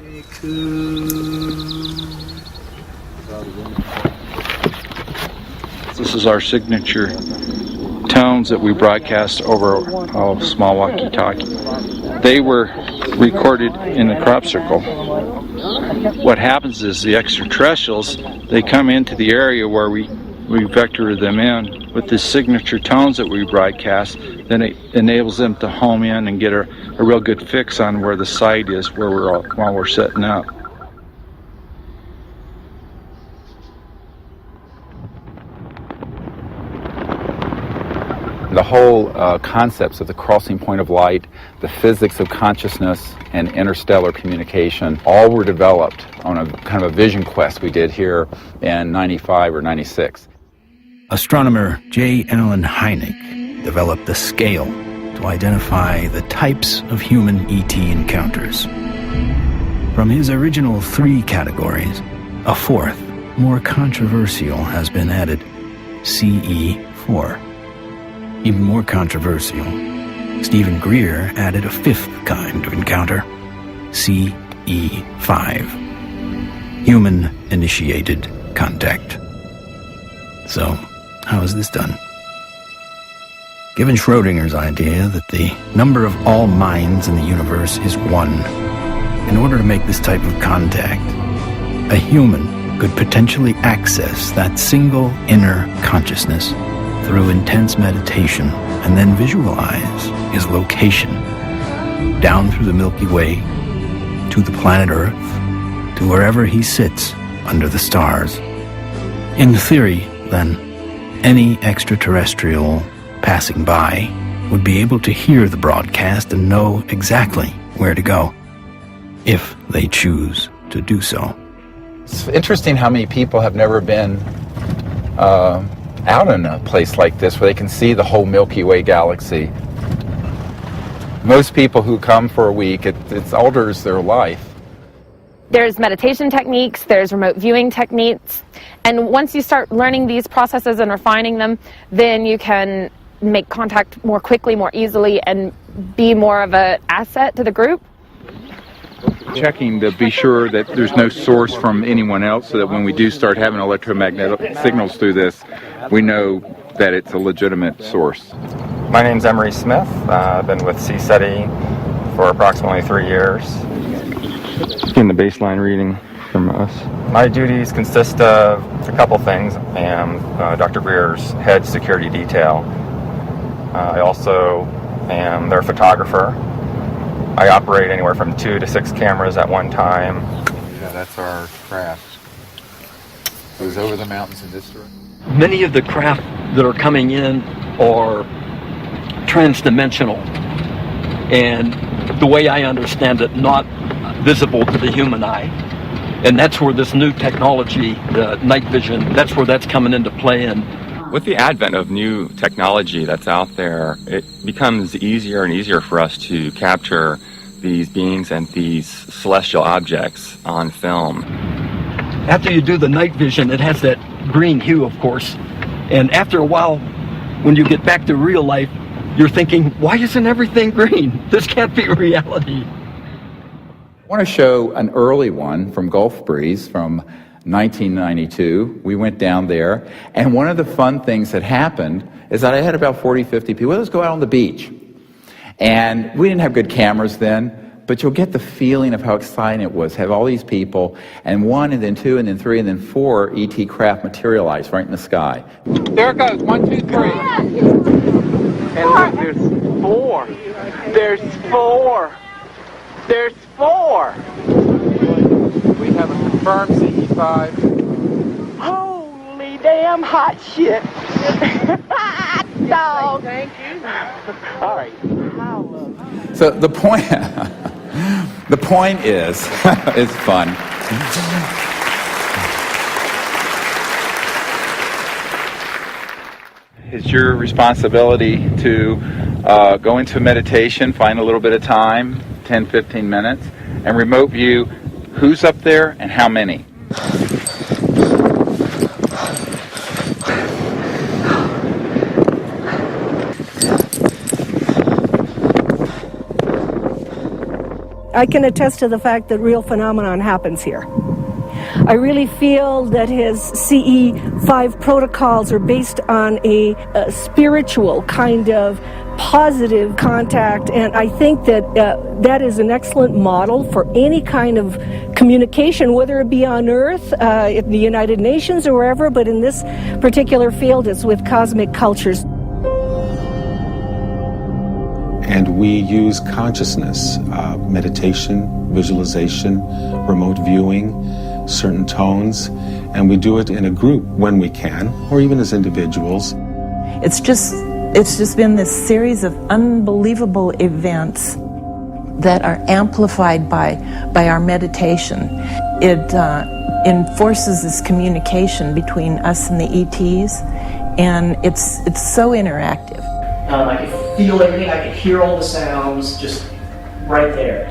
This is our signature tones that we broadcast over a small walkie-talkie. They were recorded in the crop circle. What happens is the extraterrestrials, they come into the area where we vector them in with the signature tones that we broadcast. Then it enables them to home in and get a real good fix on where the site is while we're setting up. The whole concepts of the crossing point of light, the physics of consciousness, and interstellar communication all were developed on a kind of a vision quest we did here in 95 or 96. Astronomer J. Allen Hynek developed the scale to identify the types of human ET encounters. From his original 3 categories, a 4th, more controversial, has been added: CE-4. Even more controversial, Stephen Greer added a 5th kind of encounter: CE-5. Human-initiated contact. So, how is this done? Given Schrodinger's idea that the number of all minds in the universe is 1, in order to make this type of contact, a human could potentially access that single inner consciousness through intense meditation and then visualize his location down through the Milky Way to the planet Earth, to wherever he sits under the stars. In theory, then, any extraterrestrial passing by would be able to hear the broadcast and know exactly where to go, if they choose to do so. It's interesting how many people have never been out in a place like this where they can see the whole Milky Way galaxy. Most people who come for a week, it alters their life. There's meditation techniques, there's remote viewing techniques, and once you start learning these processes and refining them, then you can make contact more quickly, more easily, and be more of an asset to the group. Checking to be sure that there's no source from anyone else, so that when we do start having electromagnetic signals through this, we know that it's a legitimate source. My name's Emery Smith. I've been with CSETI for approximately 3 years. Getting the baseline reading from us. My duties consist of a couple things. I am Dr. Greer's head security detail. I also am their photographer. I operate anywhere from 2 to 6 cameras at one time. Yeah, that's our craft. It goes over the mountains in this direction. Many of the craft that are coming in are transdimensional, and the way I understand it, not visible to the human eye. And that's where this new technology, the night vision, that's where that's coming into play. And with the advent of new technology that's out there, it becomes easier and easier for us to capture these beings and these celestial objects on film. after you do the night vision, it has that green hue, of course. And after a while, when you get back to real life, you're thinking, why isn't everything green? This can't be reality. I want to show an early one from Gulf Breeze from 1992. We went down there, and one of the fun things that happened is that I had about 40, 50 people. Let's go out on the beach. And we didn't have good cameras then, but you'll get the feeling of how exciting it was. Have all these people, and 1, and then 2, and then 3, and then 4 ET craft materialize right in the sky. There it goes, 1, 2, 3. And look, there's 4. There's 4. There's 4. We have a confirmed CE-5. Holy damn hot shit. Dog. Thank you. All right. So the point, the point is, it's fun. It's your responsibility to go into meditation, find a little bit of time, 10, 15 minutes, and remote view who's up there and how many. I can attest to the fact that real phenomenon happens here. I really feel that his CE-5 protocols are based on a spiritual kind of positive contact, and I think that that is an excellent model for any kind of communication, whether it be on Earth, at the United Nations or wherever, but in this particular field it's with cosmic cultures. And we use consciousness, meditation, visualization, remote viewing, certain tones, and we do it in a group when we can, or even as individuals. It's just been this series of unbelievable events that are amplified by our meditation. It enforces this communication between us and the ETs, and it's so interactive. I could feel everything, I could hear all the sounds just right there.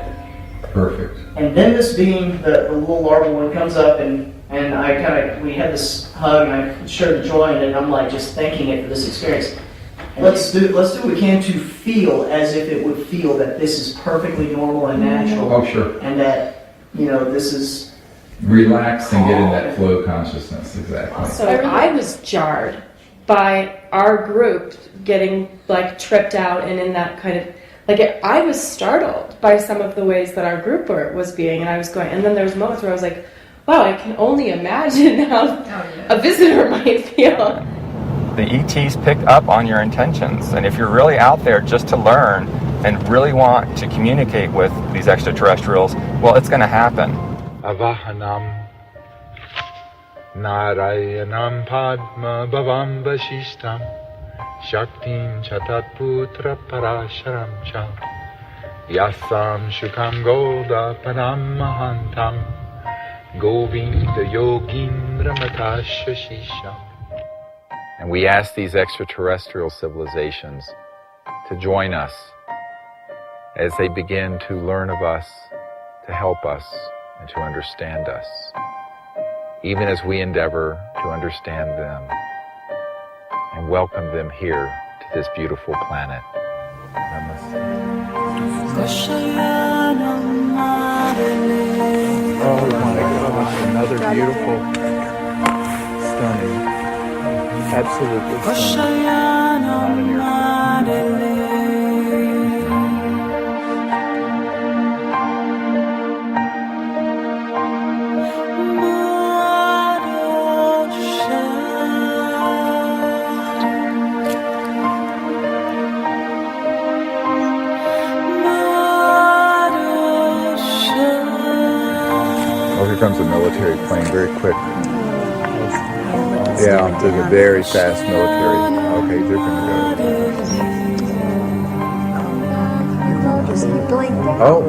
Perfect. And then this being the little larval one comes up, and we had this hug, and I shared the joy, and I'm like just thanking it for this experience. And let's do what we can to feel as if it would feel that this is perfectly normal and natural. Oh, sure. And that, this is... Relax and get in that flow consciousness, exactly. So I was jarred by our group getting tripped out and in that kind of... I was startled by some of the ways that our group was being, and I was going, and then there was moments where I was like, wow, I can only imagine how a visitor might feel. The ETs pick up on your intentions, and if you're really out there just to learn and really want to communicate with these extraterrestrials, well, it's going to happen. Avahanam Narayanam Padma Bhavam Vasishtam Shaktim Chatat Putra Parasharam Cha Yasam Shukam Golda Panam Mahantam Govinda Yogindra Matashashisham. And we ask these extraterrestrial civilizations to join us as they begin to learn of us, to help us, and to understand us, even as we endeavor to understand them and welcome them here to this beautiful planet. Namaste. Oh my gosh, another beautiful, stunning, absolutely stunning. Here comes a military plane very quick. Yeah, there's a very fast military. Okay, they're gonna go. Oh.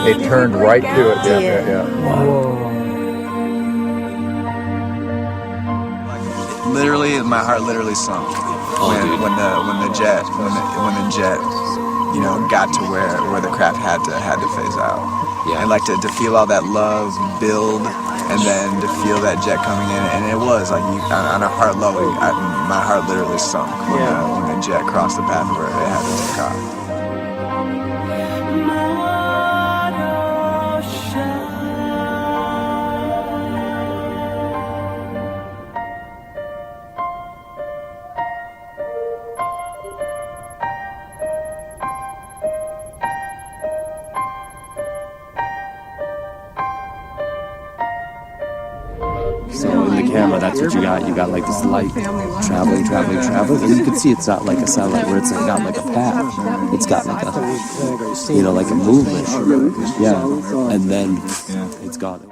It turned right to it. Yeah. Literally, my heart literally sunk when the jet got to where the craft had to phase out. Yeah. And to feel all that love build, and then to feel that jet coming in, and it was on a heart level, my heart literally sunk when the jet crossed the path where it had to take off. So in the camera, that's what you got. You got this light traveling. And you can see it's not like a satellite where it's not like a path. It's got like a movement. Yeah. And then it's gone.